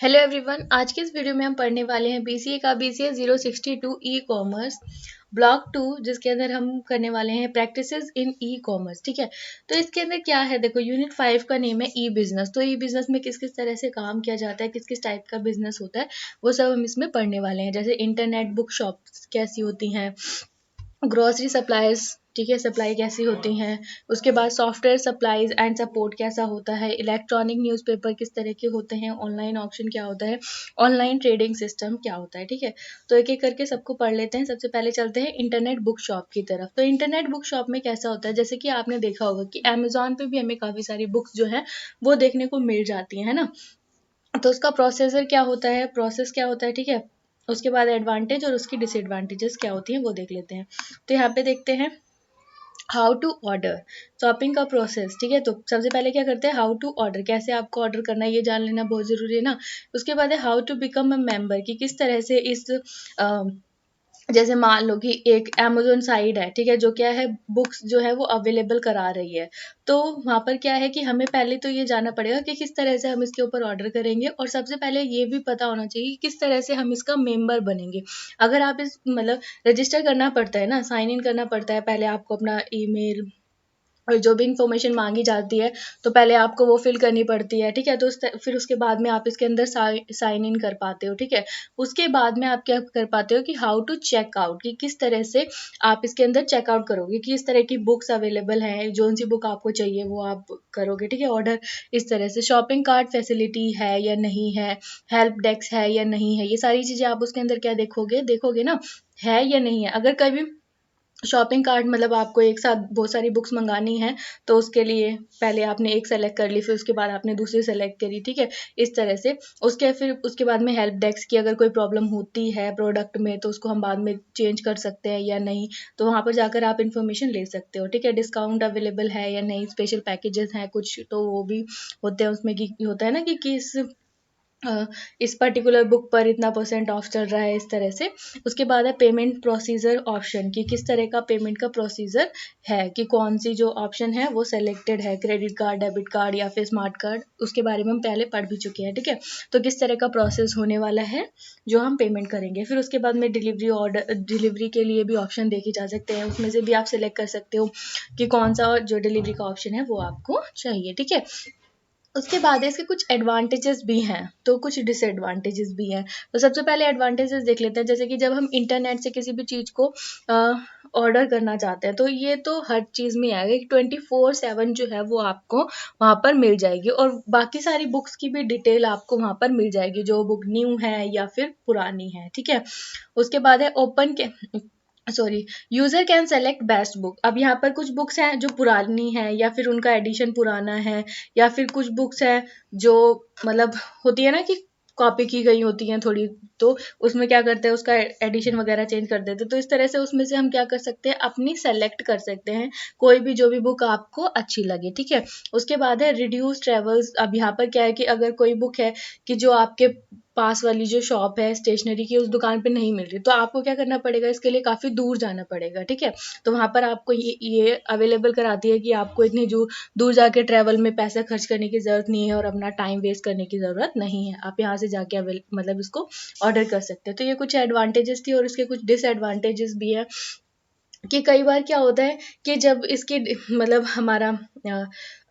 Hello everyone. आज के इस वीडियो में हम पढ़ने वाले हैं बीसीए का बीसीए 062 ई कॉमर्स ब्लॉक 2, जिसके अंदर हम करने वाले हैं प्रैक्टिसेस इन ई कॉमर्स। ठीक है, तो इसके अंदर क्या है, देखो यूनिट 5 का नेम है ई बिजनेस। तो ई बिजनेस में किस किस तरह से काम किया जाता है, किस किस टाइप का बिजनेस होता है, वो सब हम इसमें पढ़ने वाले हैं। जैसे इंटरनेट बुक शॉप कैसी होती हैं, ग्रोसरी सप्लायर्स, ठीक है, सप्लाई कैसी होती हैं, उसके बाद सॉफ्टवेयर सप्लाईज एंड सपोर्ट कैसा होता है, इलेक्ट्रॉनिक न्यूज़पेपर किस तरह के होते हैं, ऑनलाइन ऑप्शन क्या होता है, ऑनलाइन ट्रेडिंग सिस्टम क्या होता है। ठीक है, तो एक एक करके सबको पढ़ लेते हैं। सबसे पहले चलते हैं इंटरनेट बुक शॉप की तरफ। तो इंटरनेट बुक शॉप में कैसा होता है, जैसे कि आपने देखा होगा कि अमेजोन पे भी हमें काफ़ी सारी बुक्स जो है वो देखने को मिल जाती है ना। तो उसका प्रोसेसर क्या होता है, प्रोसेस क्या होता है, ठीक है। उसके बाद एडवांटेज और उसकी डिसएडवांटेजेस क्या होती हैं वो देख लेते हैं। तो यहाँ पे देखते हैं हाउ टू ऑर्डर, शॉपिंग का प्रोसेस। ठीक है, तो सबसे पहले क्या करते हैं, हाउ टू ऑर्डर, कैसे आपको ऑर्डर करना है ये जान लेना बहुत ज़रूरी है ना। उसके बाद है how to become a member, कि किस तरह से इस जैसे मान लो कि एक अमेज़न साइट है, ठीक है, जो क्या है बुक्स जो है वो अवेलेबल करा रही है। तो वहाँ पर क्या है कि हमें पहले तो ये जानना पड़ेगा कि किस तरह से हम इसके ऊपर ऑर्डर करेंगे, और सबसे पहले ये भी पता होना चाहिए कि किस तरह से हम इसका मेंबर बनेंगे। अगर आप इस मतलब रजिस्टर करना पड़ता है ना, साइन इन करना पड़ता है, पहले आपको अपना ईमेल और जो भी इन्फॉर्मेशन मांगी जाती है तो पहले आपको वो फिल करनी पड़ती है। ठीक है, तो फिर उसके बाद में आप इसके अंदर साइन इन कर पाते हो। ठीक है, उसके बाद में आप क्या कर पाते हो कि हाउ टू चेक आउट, कि किस तरह से आप इसके अंदर चेकआउट करोगे कि इस तरह की बुक्स अवेलेबल हैं, जो सी बुक आपको चाहिए वो आप करोगे। ठीक है, ऑर्डर इस तरह से, शॉपिंग कार्ट फैसिलिटी है या नहीं है, हेल्प डेस्क है या नहीं है, ये सारी चीज़ें आप उसके अंदर क्या देखोगे, देखोगे ना, है या नहीं है। अगर कभी शॉपिंग कार्ट मतलब आपको एक साथ बहुत सारी बुक्स मंगानी है, तो उसके लिए पहले आपने एक सेलेक्ट कर ली, फिर उसके बाद आपने दूसरी सेलेक्ट करी। ठीक है, इस तरह से फिर उसके बाद में हेल्प डेस्क की अगर कोई प्रॉब्लम होती है प्रोडक्ट में तो उसको हम बाद में चेंज कर सकते हैं या नहीं, तो वहाँ पर जाकर आप इन्फॉर्मेशन ले सकते हो। ठीक है, डिस्काउंट अवेलेबल है या नहीं, स्पेशल पैकेजेस हैं कुछ तो वो भी होते हैं उसमें, कि होता है ना कि किस इस पर्टिकुलर बुक पर इतना % ऑफ चल रहा है, इस तरह से। उसके बाद है पेमेंट प्रोसीजर ऑप्शन, कि किस तरह का पेमेंट का प्रोसीजर है, कि कौन सी जो ऑप्शन है वो सेलेक्टेड है, क्रेडिट कार्ड, डेबिट कार्ड या फिर स्मार्ट कार्ड, उसके बारे में हम पहले पढ़ भी चुके हैं। ठीक है, तो किस तरह का प्रोसेस होने वाला है जो हम पेमेंट करेंगे। फिर उसके बाद में डिलीवरी के लिए भी ऑप्शन देखे जा सकते हैं, उसमें से भी आप सिलेक्ट कर सकते हो कि कौन सा जो डिलीवरी का ऑप्शन है वो आपको चाहिए। ठीक है, उसके बाद इसके कुछ एडवांटेजेस भी हैं तो कुछ डिसएडवांटेजेस भी हैं। तो सबसे पहले एडवांटेजेस देख लेते हैं। जैसे कि जब हम इंटरनेट से किसी भी चीज़ को ऑर्डर करना चाहते हैं तो ये तो हर चीज़ में आएगा कि 24/7 जो है वो आपको वहाँ पर मिल जाएगी, और बाकी सारी बुक्स की भी डिटेल आपको वहाँ पर मिल जाएगी, जो बुक न्यू है या फिर पुरानी है। ठीक है, उसके बाद है ओपन के sorry, user can select best book. अब यहाँ पर कुछ बुक्स हैं जो पुरानी है या फिर उनका एडिशन पुराना है, या फिर कुछ बुक्स हैं जो मतलब होती है ना कि कॉपी की गई होती हैं थोड़ी, तो उसमें क्या करते हैं उसका एडिशन वगैरह चेंज कर देते हैं। तो इस तरह से उसमें से हम क्या कर सकते हैं, अपनी सेलेक्ट कर सकते हैं कोई भी जो भी बुक आपको अच्छी लगे। ठीक है, उसके बाद है रिड्यूस ट्रेवल्स। अब यहाँ पर क्या है कि अगर कोई बुक है कि जो आपके पास वाली जो शॉप है स्टेशनरी की उस दुकान पे नहीं मिल रही, तो आपको क्या करना पड़ेगा, इसके लिए काफ़ी दूर जाना पड़ेगा। ठीक है, तो वहाँ पर आपको ये अवेलेबल कराती है कि आपको इतनी दूर जाके ट्रैवल में पैसा खर्च करने की ज़रूरत नहीं है और अपना टाइम वेस्ट करने की ज़रूरत नहीं है। आप यहाँ से जाके मतलब इसको ऑर्डर कर सकते हैं। तो ये कुछ एडवांटेजेस थी, और इसके कुछ डिसएडवांटेजेस भी है कि कई बार क्या होता है कि जब इसकी मतलब हमारा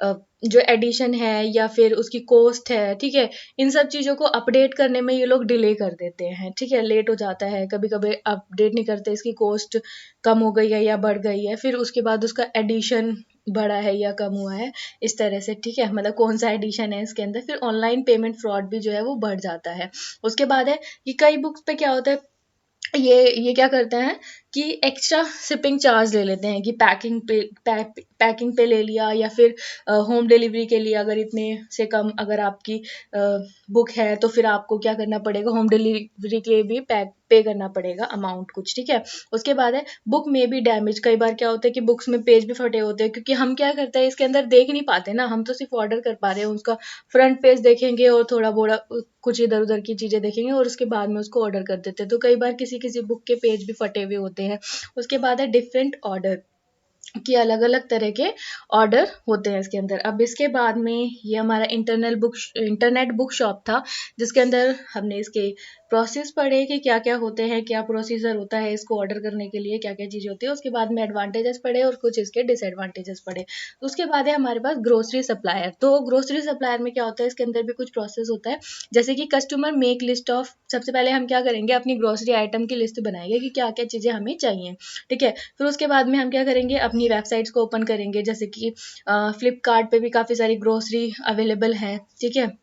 अ, जो एडिशन है या फिर उसकी कॉस्ट है, ठीक है, इन सब चीज़ों को अपडेट करने में ये लोग डिले कर देते हैं। ठीक है, लेट हो जाता है, कभी कभी अपडेट नहीं करते, इसकी कॉस्ट कम हो गई है या बढ़ गई है, फिर उसके बाद उसका एडिशन बढ़ा है या कम हुआ है, इस तरह से। ठीक है, मतलब कौन सा एडिशन है इसके अंदर, फिर ऑनलाइन पेमेंट फ्रॉड भी जो है वो बढ़ जाता है। उसके बाद है कि कई बुक्स पे क्या होता है, ये क्या करते हैं कि एक्स्ट्रा शिपिंग चार्ज ले लेते हैं, कि पैकिंग पे ले लिया, या फिर होम डिलीवरी के लिए अगर इतने से कम अगर आपकी बुक है तो फिर आपको क्या करना पड़ेगा, होम डिलीवरी के लिए भी पे करना पड़ेगा अमाउंट कुछ। ठीक है, उसके बाद है बुक में भी डैमेज। कई बार क्या होता है कि बुक्स में पेज भी फटे होते हैं, क्योंकि हम क्या करते हैं इसके अंदर देख नहीं पाते ना, हम तो सिर्फ ऑर्डर कर पा रहे हैं, उसका फ्रंट पेज देखेंगे और थोड़ा बोड़ा कुछ इधर उधर की चीज़ें देखेंगे और उसके बाद में उसको ऑर्डर कर देते हैं। तो कई बार किसी किसी बुक के पेज भी फटे हुए होते हैं। उसके बाद है डिफरेंट ऑर्डर, कि अलग अलग तरह के ऑर्डर होते हैं इसके अंदर। अब इसके बाद में ये हमारा इंटरनेट बुक शॉप था, जिसके अंदर हमने इसके प्रोसेस पढ़े कि क्या क्या होते हैं, क्या प्रोसीजर होता है इसको ऑर्डर करने के लिए, क्या क्या चीज़ें होती है। उसके बाद में एडवांटेजेस पढ़े और कुछ इसके डिसएडवांटेजेस पढ़े। तो उसके बाद है हमारे पास ग्रोसरी सप्लायर। तो ग्रोसरी सप्लायर में क्या होता है, इसके अंदर भी कुछ प्रोसेस होता है, जैसे कि कस्टमर मेक लिस्ट ऑफ। सबसे पहले हम क्या करेंगे, अपनी ग्रोसरी आइटम की लिस्ट बनाएंगे कि क्या क्या चीज़ें हमें चाहिए, ठीक है। फिर उसके बाद में हम क्या करेंगे, अपनी वेबसाइट्स को ओपन करेंगे, जैसे कि फ्लिपकार्ट पे भी काफ़ी सारी ग्रोसरी अवेलेबल है, ठीक है।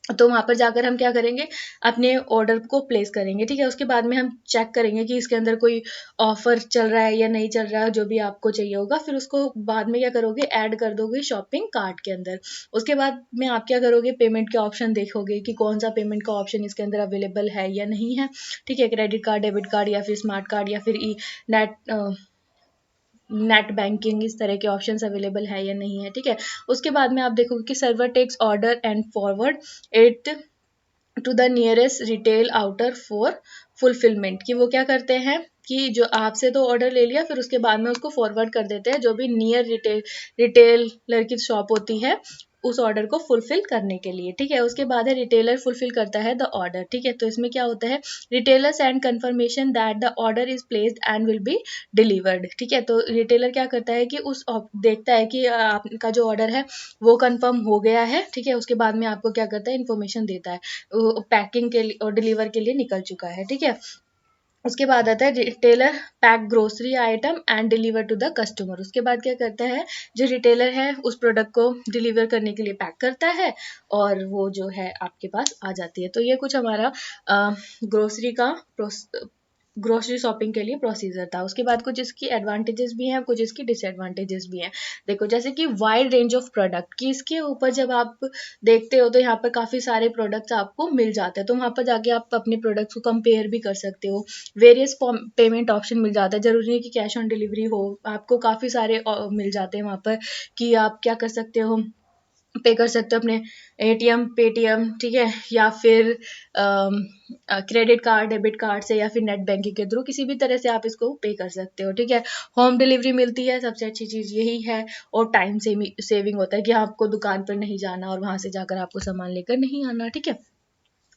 तो वहाँ पर जाकर हम क्या करेंगे, अपने ऑर्डर को प्लेस करेंगे, ठीक है। उसके बाद में हम चेक करेंगे कि इसके अंदर कोई ऑफर चल रहा है या नहीं चल रहा है, जो भी आपको चाहिए होगा। फिर उसको बाद में क्या करोगे, ऐड कर दोगे शॉपिंग कार्ट के अंदर। उसके बाद में आप क्या करोगे, पेमेंट के ऑप्शन देखोगे कि कौन सा पेमेंट का ऑप्शन इसके अंदर अवेलेबल है या नहीं है, ठीक है। क्रेडिट कार्ड, डेबिट कार्ड या फिर स्मार्ट कार्ड या फिर ई नेट नेट बैंकिंग, इस तरह के ऑप्शंस अवेलेबल है या नहीं है, ठीक है। उसके बाद में आप देखोगे कि server takes order and forward it to the nearest retail outlet for fulfilment, कि वो क्या करते हैं कि जो आपसे तो ऑर्डर ले लिया, फिर उसके बाद में उसको फॉरवर्ड कर देते हैं जो भी नियर रिटेलर की शॉप होती है, उस ऑर्डर को फुलफिल करने के लिए, ठीक है। उसके बाद है रिटेलर फुलफिल करता है द ऑर्डर, ठीक है। तो इसमें क्या होता है, retailer send confirmation that the order is placed and will be delivered, ठीक है। तो रिटेलर क्या करता है कि देखता है कि आपका जो ऑर्डर है वो कंफर्म हो गया है, ठीक है। उसके बाद में आपको क्या करता है, इन्फॉर्मेशन देता है, पैकिंग के लिए और डिलीवर के लिए निकल चुका है, ठीक है। उसके बाद आता है retailer pack grocery item and deliver to the customer. उसके बाद क्या करता है, जो रिटेलर है उस प्रोडक्ट को डिलीवर करने के लिए पैक करता है और वो जो है आपके पास आ जाती है। तो ये कुछ हमारा ग्रोसरी का ग्रोसरी शॉपिंग के लिए प्रोसीजर था। उसके बाद कुछ इसकी एडवांटेजेस भी हैं, कुछ इसकी डिसएडवांटेजेस भी हैं। देखो, जैसे कि वाइड रेंज ऑफ प्रोडक्ट, कि इसके ऊपर जब आप देखते हो तो यहाँ पर काफ़ी सारे प्रोडक्ट्स आपको मिल जाते हैं, तो वहाँ पर जाके आप अपने प्रोडक्ट्स को कंपेयर भी कर सकते हो। वेरियस पेमेंट ऑप्शन मिल जाता है, जरूरी नहीं कि कैश ऑन डिलीवरी हो, आपको काफ़ी सारे मिल जाते हैं वहाँ पर, कि आप क्या कर सकते हो, पे कर सकते हो अपने एटीएम, पेटीएम, ठीक है, या फिर क्रेडिट कार्ड, डेबिट कार्ड से, या फिर नेट बैंकिंग के थ्रू, किसी भी तरह से आप इसको पे कर सकते हो, ठीक है। होम डिलीवरी मिलती है, सबसे अच्छी चीज़ यही है। और टाइम सेविंग होता है कि आपको दुकान पर नहीं जाना और वहाँ से जाकर आपको सामान लेकर नहीं आना, ठीक है।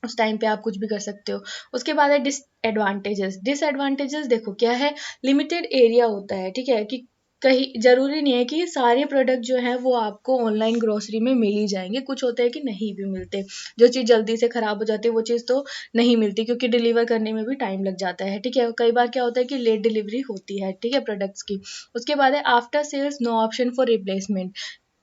उस टाइम पे आप कुछ भी कर सकते हो। उसके बाद है डिसएडवांटेजेस देखो क्या है, लिमिटेड एरिया होता है, ठीक है, कि कहीं ज़रूरी नहीं है कि सारे प्रोडक्ट जो हैं वो आपको ऑनलाइन ग्रोसरी में मिल ही जाएंगे, कुछ होते हैं कि नहीं भी मिलते। जो चीज़ जल्दी से ख़राब हो जाती है वो चीज़ तो नहीं मिलती, क्योंकि डिलीवर करने में भी टाइम लग जाता है, ठीक है। कई बार क्या होता है कि लेट डिलीवरी होती है, ठीक है, प्रोडक्ट्स की। उसके बाद है after sales no option for replacement.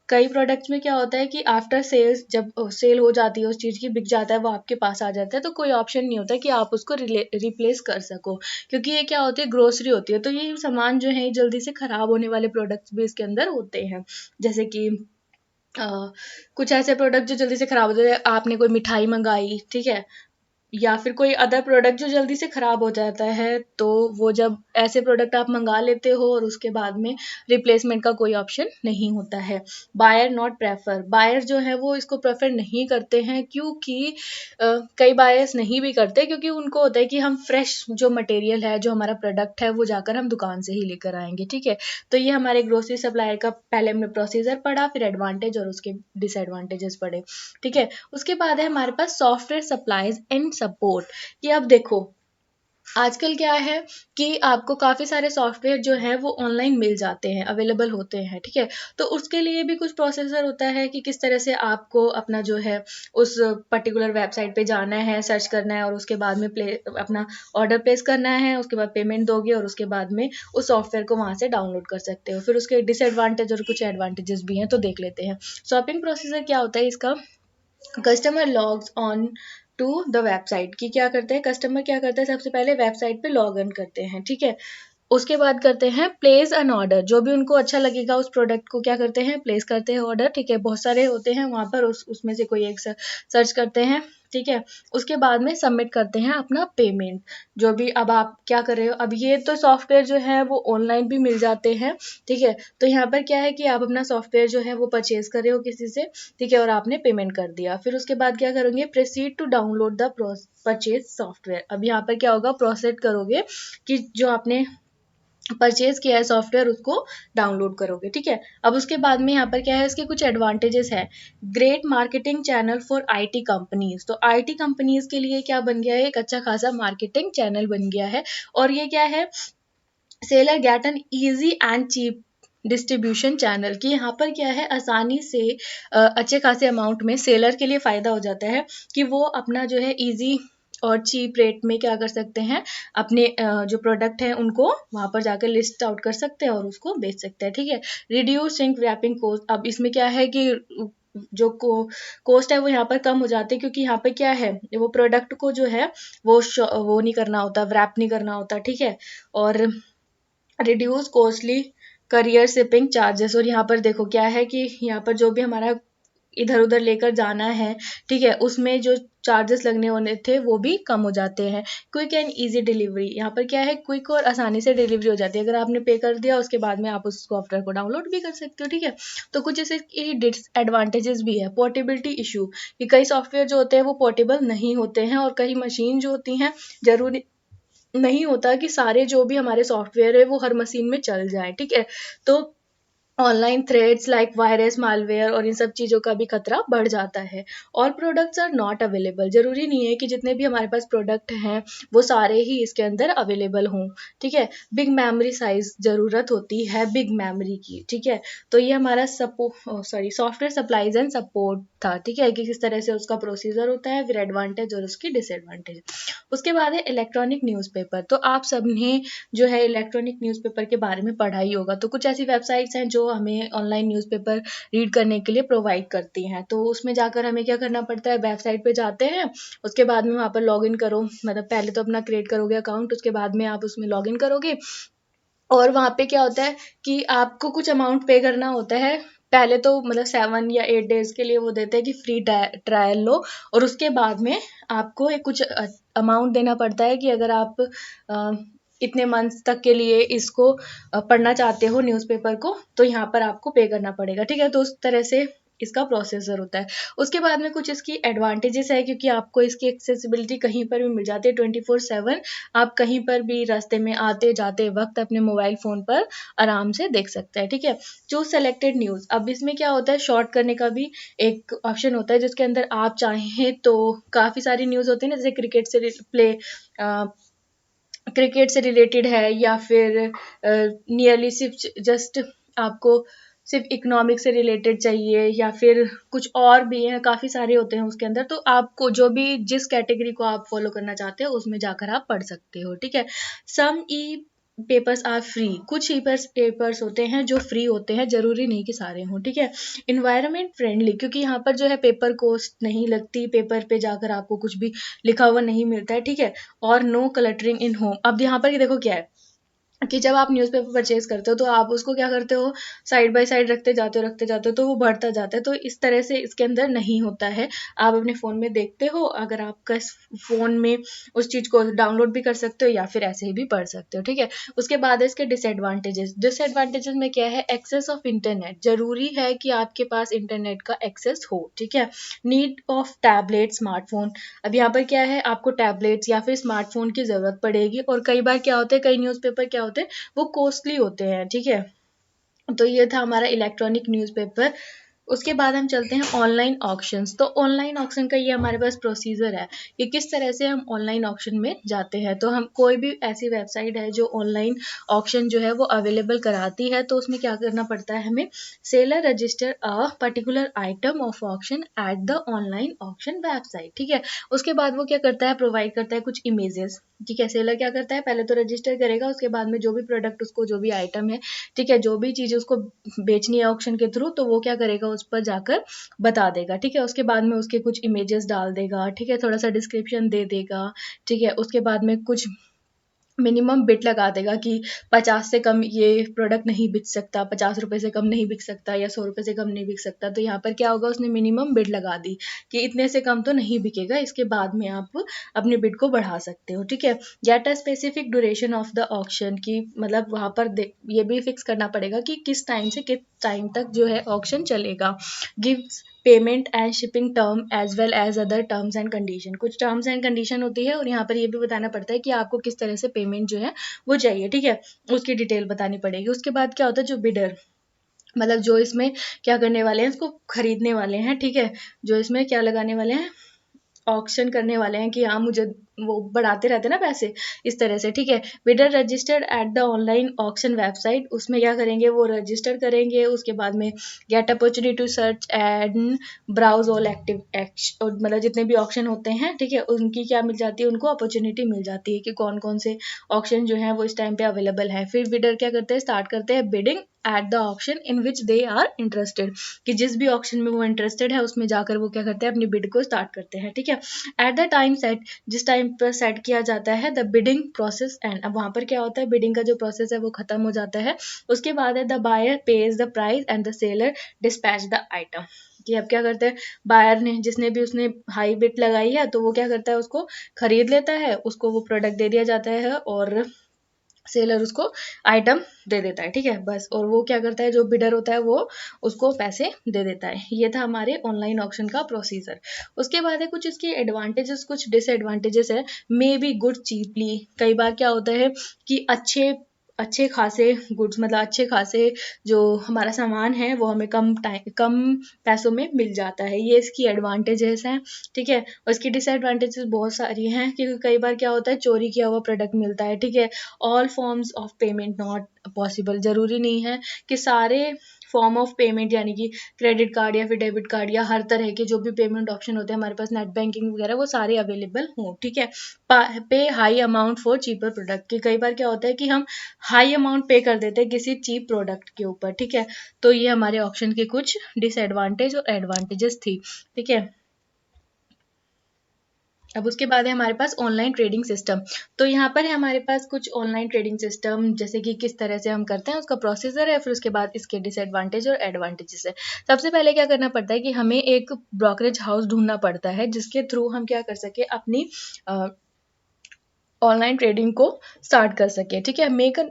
कई प्रोडक्ट्स में क्या होता है कि आफ्टर सेल्स जब सेल हो जाती है उस चीज़ की, बिक जाता है, वो आपके पास आ जाता है, तो कोई ऑप्शन नहीं होता कि आप उसको रिप्लेस कर सको, क्योंकि ये क्या होती है, ग्रोसरी होती है। तो ये सामान जो है ये जल्दी से ख़राब होने वाले प्रोडक्ट्स भी इसके अंदर होते हैं, जैसे कि कुछ ऐसे प्रोडक्ट जो जल्दी से ख़राब हो जाते हैं, आपने कोई मिठाई मंगाई, ठीक है, या फिर कोई अदर प्रोडक्ट जो जल्दी से ख़राब हो जाता है, तो वो जब ऐसे प्रोडक्ट आप मंगा लेते हो और उसके बाद में रिप्लेसमेंट का कोई ऑप्शन नहीं होता है। बायर नॉट प्रेफर, बायर जो है वो इसको प्रेफर नहीं करते हैं, क्योंकि कई बायर्स नहीं भी करते, क्योंकि उनको होता है कि हम फ्रेश जो मटेरियल है, जो हमारा प्रोडक्ट है, वो जाकर हम दुकान से ही लेकर आएंगे, ठीक है। तो ये हमारे ग्रोसरी सप्लायर का पहले हमने प्रोसीजर पढ़ा, फिर एडवांटेज और उसके डिसएडवांटेजेस पढ़े, ठीक है। उसके बाद है हमारे पास सॉफ्टवेयर सप्लाईज एंड सपोर्ट, कि अब देखो आजकल क्या है कि आपको काफ़ी सारे सॉफ्टवेयर जो है वो ऑनलाइन मिल जाते हैं, अवेलेबल होते हैं, ठीक है। तो उसके लिए भी कुछ प्रोसेसर होता है कि किस तरह से आपको अपना जो है उस पर्टिकुलर वेबसाइट पे जाना है, सर्च करना है और उसके बाद में अपना ऑर्डर प्लेस करना है, उसके बाद पेमेंट दोगे और उसके बाद में उस सॉफ्टवेयर को वहाँ से डाउनलोड कर सकते हो। फिर उसके डिसएडवांटेज और कुछ एडवांटेजेस भी हैं, तो देख लेते हैं। शॉपिंग प्रोसीजर क्या होता है इसका, customer logs on to the website, की क्या करते हैं, कस्टमर क्या करते हैं, सबसे पहले वेबसाइट पे लॉग इन करते हैं, ठीक है। उसके बाद करते हैं प्लेस एन ऑर्डर, जो भी उनको अच्छा लगेगा उस प्रोडक्ट को क्या करते हैं, प्लेस करते हैं ऑर्डर, ठीक है। बहुत सारे होते हैं वहाँ पर, उसमें से कोई एक सर्च करते हैं, ठीक है। उसके बाद में सबमिट करते हैं अपना पेमेंट, जो भी अब आप क्या कर रहे हो। अब ये तो सॉफ्टवेयर जो है वो ऑनलाइन भी मिल जाते हैं, ठीक है। तो यहाँ पर क्या है कि आप अपना सॉफ्टवेयर जो है वो परचेज कर रहे हो किसी से, ठीक है, और आपने पेमेंट कर दिया। फिर उसके बाद क्या करोगे, proceed to download the purchase software. अब यहाँ पर क्या होगा, प्रोसेस करोगे कि जो आपने परचेज किया है सॉफ्टवेयर उसको डाउनलोड करोगे, ठीक है। अब उसके बाद में यहाँ पर क्या है, इसके कुछ एडवांटेजेस है। Great marketing channel for IT companies, तो आईटी कंपनीज के लिए क्या बन गया है, एक अच्छा खासा मार्केटिंग चैनल बन गया है। और ये क्या है, seller get an easy and cheap distribution channel, कि यहाँ पर क्या है, आसानी से अच्छे खासे अमाउंट में सेलर के लिए फ़ायदा हो जाता है कि वो अपना जो है इजी और चीप रेट में क्या कर सकते हैं, अपने जो प्रोडक्ट हैं उनको वहाँ पर जाकर लिस्ट आउट कर सकते हैं और उसको बेच सकते हैं, ठीक है। रिड्यूस सिंक रैपिंग कोस्ट, अब इसमें क्या है कि जो कोस्ट है वो यहाँ पर कम हो जाती है, क्योंकि यहाँ पे क्या है, वो प्रोडक्ट को जो है वो नहीं करना होता, रैप नहीं करना होता, ठीक है। और reduce costly career shipping charges, और यहाँ पर देखो क्या है कि यहाँ पर जो भी हमारा इधर उधर लेकर जाना है, ठीक है, उसमें जो चार्जेस लगने होने थे वो भी कम हो जाते हैं। क्विक एंड इजी डिलीवरी, यहाँ पर क्या है, क्विक और आसानी से डिलीवरी हो जाती है। अगर आपने पे कर दिया उसके बाद में आप उस सॉफ्टवेयर को डाउनलोड भी कर सकते हो, ठीक है। तो कुछ इसके डिसएडवांटेजेस भी है। पोर्टेबिलिटी इशू, कि कई सॉफ्टवेयर जो होते हैं वो पोर्टेबल नहीं होते हैं, और कई मशीन जो होती हैं जरूरी नहीं होता कि सारे जो भी हमारे सॉफ्टवेयर है वो हर मशीन में चल जाए, ठीक है। तो online threads like virus, malware और इन सब चीज़ों का भी खतरा बढ़ जाता है। और प्रोडक्ट्स आर नॉट अवेलेबल, ज़रूरी नहीं है कि जितने भी हमारे पास प्रोडक्ट हैं वो सारे ही इसके अंदर अवेलेबल हों, ठीक है। बिग मेमोरी साइज, ज़रूरत होती है बिग मेमोरी की, ठीक है। तो ये हमारा सॉफ्टवेयर सप्लाईज एंड सपोर्ट था, ठीक है, कि किस तरह से उसका प्रोसीजर होता है, फिर एडवांटेज और उसकी डिसएडवांटेज। उसके बाद है इलेक्ट्रॉनिक न्यूज़पेपर, तो आप सबने जो है इलेक्ट्रॉनिक न्यूज़पेपर के बारे में पढ़ा ही होगा। तो कुछ ऐसी वेबसाइट्स हैं जो हमें ऑनलाइन न्यूज़पेपर रीड करने के लिए प्रोवाइड करती हैं। तो उसमें जाकर हमें क्या करना पड़ता है, वेबसाइट पे जाते हैं, उसके बाद में वहाँ पर लॉगिन करो, मतलब पहले तो अपना क्रिएट करोगे अकाउंट, उसके बाद में आप उसमें लॉगिन करोगे, और वहाँ पे क्या होता है कि आपको कुछ अमाउंट पे करना होता है। पहले तो मतलब 7 या 8 डेज के लिए वो देते हैं कि फ्री ट्रायल लो, और उसके बाद में आपको एक कुछ अमाउंट देना पड़ता है कि अगर आप अ, इतने मंथ्स तक के लिए इसको पढ़ना चाहते हो न्यूज़पेपर को, तो यहाँ पर आपको पे करना पड़ेगा, ठीक है। तो उस तरह से इसका प्रोसेसर होता है। उसके बाद में कुछ इसकी एडवांटेजेस है, क्योंकि आपको इसकी एक्सेसिबिलिटी कहीं पर भी मिल जाती है 24/7, आप कहीं पर भी रास्ते में आते जाते वक्त अपने मोबाइल फ़ोन पर आराम से देख सकते हैं, ठीक है। चूज सेलेक्टेड न्यूज़, अब इसमें क्या होता है, शॉर्ट करने का भी एक ऑप्शन होता है, जिसके अंदर आप चाहें तो काफ़ी सारी न्यूज़ होती है ना, जैसे क्रिकेट से रिलेटेड है, या फिर नियरली सिर्फ जस्ट आपको सिर्फ इकोनॉमिक से रिलेटेड चाहिए, या फिर कुछ और भी हैं, काफ़ी सारे होते हैं उसके अंदर। तो आपको जो भी जिस कैटेगरी को आप फॉलो करना चाहते हो उसमें जाकर आप पढ़ सकते हो, ठीक है। सम ई पेपर्स आर फ्री, कुछ ई पेपर्स होते हैं जो फ्री होते हैं, ज़रूरी नहीं कि सारे हों, ठीक है। इन्वायरमेंट फ्रेंडली, क्योंकि यहाँ पर जो है पेपर कॉस्ट नहीं लगती, पेपर पे जाकर आपको कुछ भी लिखा हुआ नहीं मिलता है, ठीक है। और नो कलटरिंग इन होम, अब यहाँ पर ये देखो क्या है कि जब आप न्यूज़पेपर परचेज करते हो तो आप उसको क्या करते हो, साइड बाय साइड रखते जाते हो, तो वो बढ़ता जाता है। तो इस तरह से इसके अंदर नहीं होता है, आप अपने फ़ोन में देखते हो, अगर आपका फ़ोन में उस चीज़ को डाउनलोड भी कर सकते हो या फिर ऐसे ही भी पढ़ सकते हो, ठीक है। उसके बाद है इसके डिसएडवांटेजेस में क्या है, एक्सेस ऑफ इंटरनेट, ज़रूरी है कि आपके पास इंटरनेट का एक्सेस हो, ठीक है। नीड ऑफ टैबलेट स्मार्टफोन, अब यहाँ पर क्या है, आपको टैबलेट्स या फिर स्मार्टफोन की ज़रूरत पड़ेगी, और कई बार क्या होता है, कई न्यूज़पेपर क्या होते हैं वो कॉस्टली होते हैं, ठीक है। तो ये था हमारा इलेक्ट्रॉनिक न्यूज़पेपर। उसके बाद हम चलते हैं ऑनलाइन ऑक्शंस। तो ऑनलाइन ऑक्शन का ये हमारे पास प्रोसीजर है कि किस तरह से हम ऑनलाइन ऑक्शन में जाते हैं। तो हम कोई भी ऐसी वेबसाइट है जो ऑनलाइन ऑक्शन जो है वो अवेलेबल कराती है, तो उसमें क्या करना पड़ता है हमें, seller register a particular item of auction eight the online auction website, ठीक है। उसके बाद वो क्या करता है, प्रोवाइड करता है कुछ इमेजेस, ठीक है। सेलर क्या करता है, पहले तो रजिस्टर करेगा, उसके बाद में जो भी प्रोडक्ट उसको, जो भी आइटम है, ठीक है, जो भी चीज़ उसको बेचनी है ऑक्शन के थ्रू, तो वो क्या करेगा, उस पर जाकर बता देगा, ठीक है। उसके बाद में उसके कुछ इमेजेस डाल देगा, ठीक है, थोड़ा सा डिस्क्रिप्शन दे देगा, ठीक है। उसके बाद में कुछ मिनिमम बिट लगा देगा कि 50 से कम ये प्रोडक्ट नहीं बिक सकता, 50 रुपये से कम नहीं बिक सकता, या 100 रुपये से कम नहीं बिक सकता। तो यहाँ पर क्या होगा, उसने मिनिमम बिट लगा दी कि इतने से कम तो नहीं बिकेगा, इसके बाद में आप अपने बिट को बढ़ा सकते हो, ठीक है। Get a specific duration of the auction, की मतलब वहाँ पर ये भी फिक्स करना पड़ेगा कि किस टाइम से किस टाइम तक जो है ऑक्शन चलेगा। Gives payment and shipping term as well as other terms and condition. कुछ टर्म्स एंड कंडीशन होती है और यहाँ पर ये भी बताना पड़ता है कि आपको किस तरह से पेमेंट जो है वो चाहिए, ठीक है, उसकी डिटेल बतानी पड़ेगी। उसके बाद क्या होता है, जो बिडर मतलब जो इसमें क्या करने वाले हैं, इसको खरीदने वाले हैं, ठीक है, जो इसमें क्या लगाने वाले हैं, ऑक्शन करने वाले हैं कि हाँ मुझे वो बढ़ाते रहते हैं ना पैसे, इस तरह से, ठीक है। Bidder registered at the online auction website, उसमें क्या करेंगे, वो रजिस्टर करेंगे। उसके बाद में get opportunity to search and browse all active मतलब जितने भी ऑक्शन होते हैं, ठीक है, उनकी क्या मिल जाती है, उनको अपॉर्चुनिटी मिल जाती है कि कौन कौन से ऑक्शन जो है वो इस टाइम पे अवेलेबल है। फिर बिडर क्या करते हैं, स्टार्ट करते हैं bidding at the auction in which they are interested, कि जिस भी ऑक्शन में वो इंटरेस्टेड है उसमें जाकर वो क्या करते हैं, अपनी बिड को स्टार्ट करते हैं, ठीक है। एट द टाइम सेट, जिस टाइम पर सेट किया जाता है, द बिडिंग प्रोसेस एंड, अब वहां पर क्या होता है, बिडिंग का जो प्रोसेस है वो खत्म हो जाता है। उसके बाद है the buyer pays the price and the seller dispatch the item, कि अब क्या करते हैं, बायर ने, जिसने भी उसने हाई बिड लगाई है तो वो क्या करता है, उसको खरीद लेता है, उसको वो प्रोडक्ट दे दिया जाता है और सेलर उसको आइटम दे देता है, ठीक है, बस। और वो क्या करता है, जो बिडर होता है वो उसको पैसे दे देता है। ये था हमारे ऑनलाइन ऑक्शन का प्रोसीजर। उसके बाद है कुछ इसके एडवांटेजेस, कुछ डिसएडवांटेजेस है। मे बी गुड चीपली, कई बार क्या होता है कि अच्छे अच्छे खासे गुड्स, मतलब अच्छे खासे जो हमारा सामान है वो हमें कम पैसों में मिल जाता है, ये इसकी एडवांटेजेस हैं, ठीक है। और इसकी डिसएडवांटेजेस बहुत सारी हैं, क्योंकि कई बार क्या होता है, चोरी किया हुआ प्रोडक्ट मिलता है, ठीक है। All forms of payment not possible, जरूरी नहीं है कि सारे फॉर्म ऑफ पेमेंट, यानी कि क्रेडिट कार्ड या फिर डेबिट कार्ड या हर तरह के जो भी पेमेंट ऑप्शन होते हैं हमारे पास, नेट बैंकिंग वगैरह, वो सारे अवेलेबल हों, ठीक है। पे high amount for cheaper product, कि कई बार क्या होता है कि हम हाई अमाउंट पे कर देते हैं किसी चीप प्रोडक्ट के ऊपर, ठीक है। तो ये हमारे ऑप्शन के कुछ डिसएडवांटेज और एडवांटेजेस थी, ठीक है। अब उसके बाद है हमारे पास ऑनलाइन ट्रेडिंग सिस्टम। तो यहाँ पर है हमारे पास कुछ ऑनलाइन ट्रेडिंग सिस्टम, जैसे कि किस तरह से हम करते हैं, उसका प्रोसीजर है, फिर उसके बाद इसके डिसएडवांटेज और एडवांटेजेस है। सबसे पहले क्या करना पड़ता है कि हमें एक ब्रोकरेज हाउस ढूंढना पड़ता है, जिसके थ्रू हम क्या कर सके, अपनी ऑनलाइन ट्रेडिंग को स्टार्ट कर सके, ठीक है। Make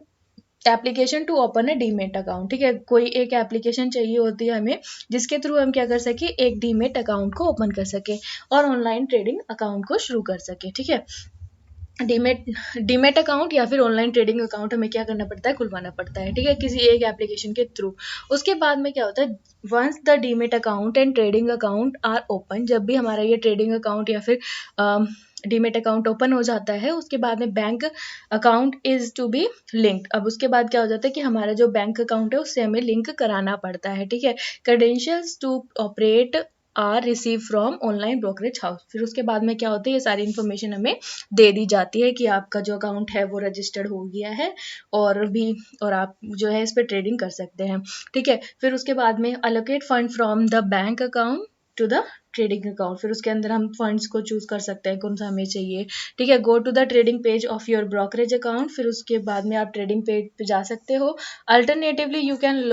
application to open a demat account, ठीक है, कोई एक एप्लीकेशन चाहिए होती है हमें, जिसके थ्रू हम क्या कर सके, एक डीमेट अकाउंट को ओपन कर सके और ऑनलाइन ट्रेडिंग अकाउंट को शुरू कर सके, ठीक है। डीमेट डीमेट अकाउंट या फिर ऑनलाइन ट्रेडिंग अकाउंट हमें क्या करना पड़ता है, खुलवाना पड़ता है, ठीक है, किसी एक एप्लीकेशन के थ्रू। उसके बाद में क्या होता है, once the demat account and trading account are open, जब भी हमारा ये ट्रेडिंग अकाउंट या फिर डीमेट अकाउंट ओपन हो जाता है, उसके बाद में bank account is to be linked. अब उसके बाद क्या हो जाता है कि हमारा जो बैंक अकाउंट है उससे हमें लिंक कराना पड़ता है, ठीक है। Credentials to operate are receive from online brokerage house, फिर उसके बाद में क्या होता है, ये सारी इन्फॉर्मेशन हमें दे दी जाती है कि आपका जो अकाउंट है वो रजिस्टर्ड हो गया है और आप जो है इस पर ट्रेडिंग कर सकते हैं, ठीक है। फिर उसके बाद में allocate fund from the bank account to the trading account, फिर उसके अंदर हम फंड्स को चूज कर सकते हैं कौन सा हमें चाहिए, ठीक है। Go to the trading page of your brokerage account, फिर उसके बाद में आप ट्रेडिंग पेज पे जा सकते हो। Alternatively you can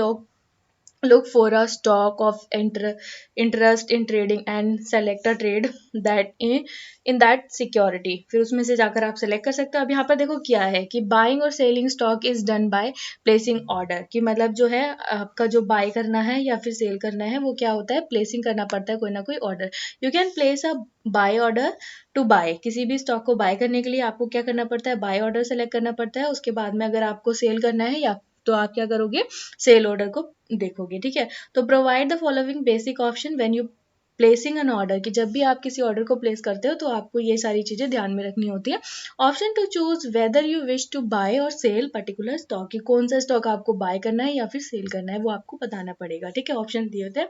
look for a stock of interest in trading and select a trade that in that security, फिर उसमें से जाकर आप सेलेक्ट कर सकते हो। अब यहाँ पर देखो क्या है कि बाइंग और selling stock is done by placing order, कि मतलब जो है आपका जो बाय करना है या फिर सेल करना है वो क्या होता है, प्लेसिंग करना पड़ता है कोई ना कोई order. You can place a buy order to buy, किसी भी स्टॉक को बाय करने के लिए आपको क्या करना पड़ता है, बाय ऑर्डर सेलेक्ट करना पड़ता है। उसके बाद में अगर आपको सेल करना है या तो आप क्या करोगे, सेल ऑर्डर को देखोगे, ठीक है। तो provide the following basic option when you placing an order, कि जब भी आप किसी ऑर्डर को प्लेस करते हो तो आपको ये सारी चीजें ध्यान में रखनी होती है। Option to choose whether you wish to buy or sell particular stock, कि कौन सा स्टॉक आपको बाय करना है या फिर सेल करना है वो आपको बताना पड़ेगा, ठीक है। ऑप्शन दिए होते हैं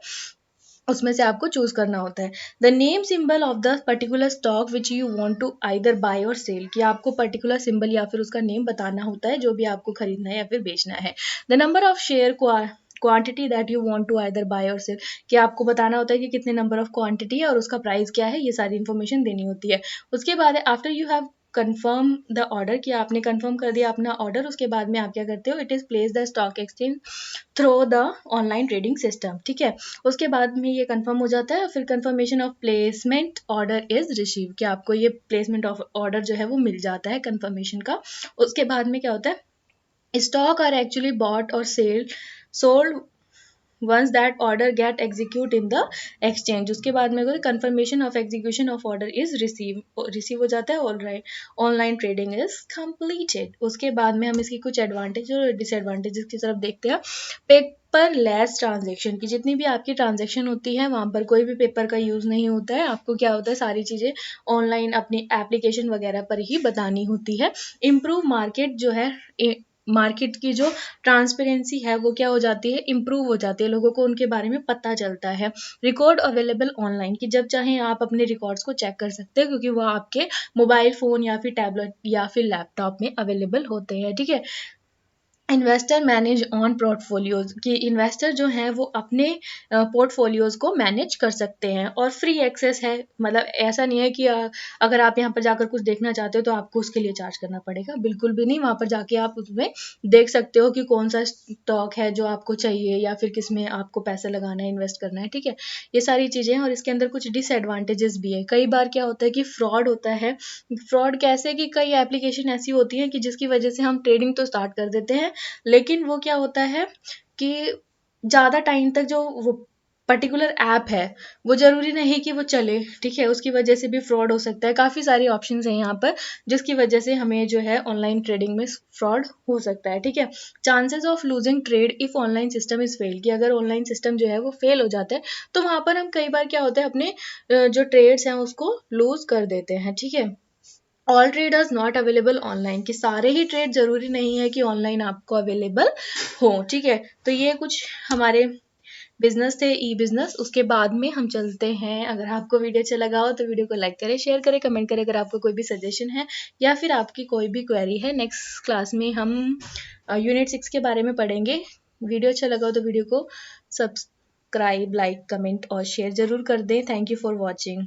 उसमें से आपको चूज करना होता है। The name symbol of the particular stock which you want to either buy or sell, कि आपको पर्टिकुलर सिंबल या फिर उसका नेम बताना होता है जो भी आपको खरीदना है या फिर बेचना है। The number of share quantity that you want to either buy or sell, कि आपको बताना होता है कि कितने नंबर ऑफ क्वांटिटी है और उसका प्राइस क्या है, ये सारी इन्फॉर्मेशन देनी होती है। उसके बाद after you have confirm the order, कि आपने कंफर्म कर दिया अपना ऑर्डर, उसके बाद में आप क्या करते हो, it is place the stock exchange through the online trading system, ठीक है। उसके बाद में ये कंफर्म हो जाता है, फिर confirmation of placement order is receive, कि आपको ये प्लेसमेंट ऑफ ऑर्डर जो है वो मिल जाता है कंफर्मेशन का। उसके बाद में क्या होता है, stock are actually bought or sold once that order get executed in the exchange, उसके बाद में confirmation of execution of order is receive हो जाता है, alright, online trading is completed. उसके बाद में हम इसकी कुछ एडवांटेज और डिसएडवांटेजेस की तरफ देखते हैं। पेपर लेस ट्रांजेक्शन की, जितनी भी आपकी ट्रांजेक्शन होती है वहाँ पर कोई भी पेपर का यूज़ नहीं होता है, आपको क्या होता है सारी चीज़ें ऑनलाइन अपनी एप्लीकेशन वगैरह पर ही बतानी होती है। इम्प्रूव मार्केट जो है, मार्केट की जो ट्रांसपेरेंसी है वो क्या हो जाती है, इम्प्रूव हो जाती है, लोगों को उनके बारे में पता चलता है। रिकॉर्ड अवेलेबल ऑनलाइन की, जब चाहें आप अपने रिकॉर्ड्स को चेक कर सकते हैं क्योंकि वो आपके मोबाइल फ़ोन या फिर टैबलेट या फिर लैपटॉप में अवेलेबल होते हैं, ठीक है। इन्वेस्टर मैनेज ऑन पोर्टफोलियोज कि इन्वेस्टर जो हैं वो अपने पोर्टफोलियोज को मैनेज कर सकते हैं। और फ्री एक्सेस है, मतलब ऐसा नहीं है कि अगर आप यहाँ पर जाकर कुछ देखना चाहते हो तो आपको उसके लिए चार्ज करना पड़ेगा, बिल्कुल भी नहीं। वहाँ पर जाके आप उसमें देख सकते हो कि कौन सा स्टॉक है जो आपको चाहिए या फिर किस में आपको पैसा लगाना है, इन्वेस्ट करना है, ठीक है। ये सारी चीज़ें हैं। और इसके अंदर कुछ डिसएडवांटेजेस भी है। कई बार क्या होता है कि फ्रॉड होता है। फ्रॉड कैसे कि कई एप्लीकेशन ऐसी होती हैं कि जिसकी वजह से हम ट्रेडिंग तो स्टार्ट कर देते हैं, लेकिन वो क्या होता है कि ज़्यादा टाइम तक जो वो पर्टिकुलर ऐप है वो ज़रूरी नहीं कि वो चले, ठीक है, उसकी वजह से भी फ्रॉड हो सकता है। काफ़ी सारी ऑप्शंस हैं यहाँ पर जिसकी वजह से हमें जो है ऑनलाइन ट्रेडिंग में फ्रॉड हो सकता है, ठीक है। Chances of losing trade if online system is fail, कि अगर ऑनलाइन सिस्टम जो है वो फेल हो जाता है तो वहाँ पर हम कई बार क्या होता है अपने जो ट्रेड्स हैं उसको लूज़ कर देते हैं, ठीक है। All traders not available online, कि सारे ही ट्रेड जरूरी नहीं है कि ऑनलाइन आपको अवेलेबल हो, ठीक है। तो ये कुछ हमारे बिजनेस थे, ई बिजनेस। उसके बाद में हम चलते हैं, अगर आपको वीडियो अच्छा लगा हो तो वीडियो को लाइक करें, शेयर करें, कमेंट करें। अगर आपको कोई भी सजेशन है या फिर आपकी कोई भी क्वेरी है, नेक्स्ट क्लास में हम यूनिट 6 के बारे में पढ़ेंगे। वीडियो अच्छा लगा हो तो वीडियो को सब्सक्राइब, लाइक, कमेंट और शेयर जरूर कर दें। Thank you for watching.